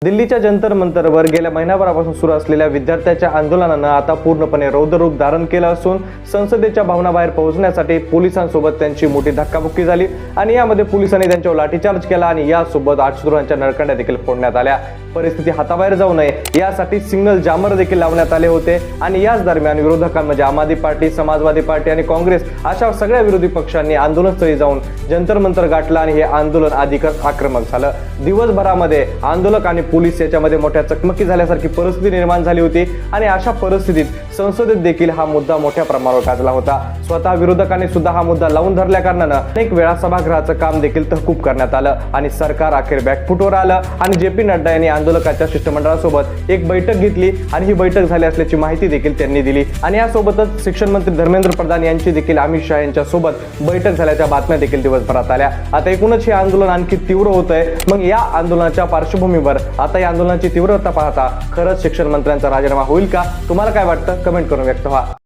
दिल्लीच्या जंतर मंतरवर गेल्या महिनाभरापासून सुरू असलेल्या विद्यार्थ्यांच्या आंदोलनानं आता पूर्णपणे रौद्र रूप धारण केलं असून संसदेच्या भवनाबाहेर पोहोचण्यासाठी पोलिसांसोबत त्यांची मोठी धक्काबुक्की झाली आणि यामध्ये पोलिसांनी त्यांच्यावर लाठीचार्ज केला आणि यासोबत अश्रूंच्या नळकांड्या देखील फोडण्यात आल्या। परिस्थिती हाताबाहेर जाऊ नये यासाठी सिग्नल जामर देखील लावण्यात आले होते आणि याच दरम्यान विरोधकांमध्ये आम आदमी पार्टी, समाजवादी पार्टी आणि काँग्रेस अशा सगळ्या विरोधी पक्षांनी आंदोलनस्थळी जाऊन जंतर मंतर गाठलं आणि हे आंदोलन अधिकच आक्रमक झालं। दिवसभरामध्ये आंदोलक आणि पोलीस याच्यामध्ये मोठ्या चकमकी झाल्यासारखी परिस्थिती निर्माण झाली होती आणि अशा परिस्थितीत संसदेत देखील हा मुद्दा मोठ्या प्रमाणावर गाजला होता। स्वतः विरोधकांनी सुद्धा हा मुद्दा लावून धरल्या कारणानं अनेक वेळा सभागृहाचं काम देखील तहकूब करण्यात आलं आणि सरकार अखेर बॅकफुटवर आलं आणि जे पी नड्डा यांनी आंदोलकांच्या शिष्टमंडळासोबत एक बैठक घेतली आणि ही बैठक झाली असल्याची माहिती देखील त्यांनी दिली आणि यासोबतच शिक्षण मंत्री धर्मेंद्र प्रधान यांची देखील अमित शहा यांच्या सोबत बैठक झाल्याच्या बातम्या देखील दिवसभरात आल्या। आता एकूणच हे आंदोलन आणखी तीव्र होतंय। मग या आंदोलनाच्या पार्श्वभूमीवर आता या आंदोलनाची तीव्रता पाहता खरंच शिक्षण मंत्र्यांचा राजीनामा होईल का? तुम्हाला काय वाटतं? कमेंट करून व्यक्त व्हा।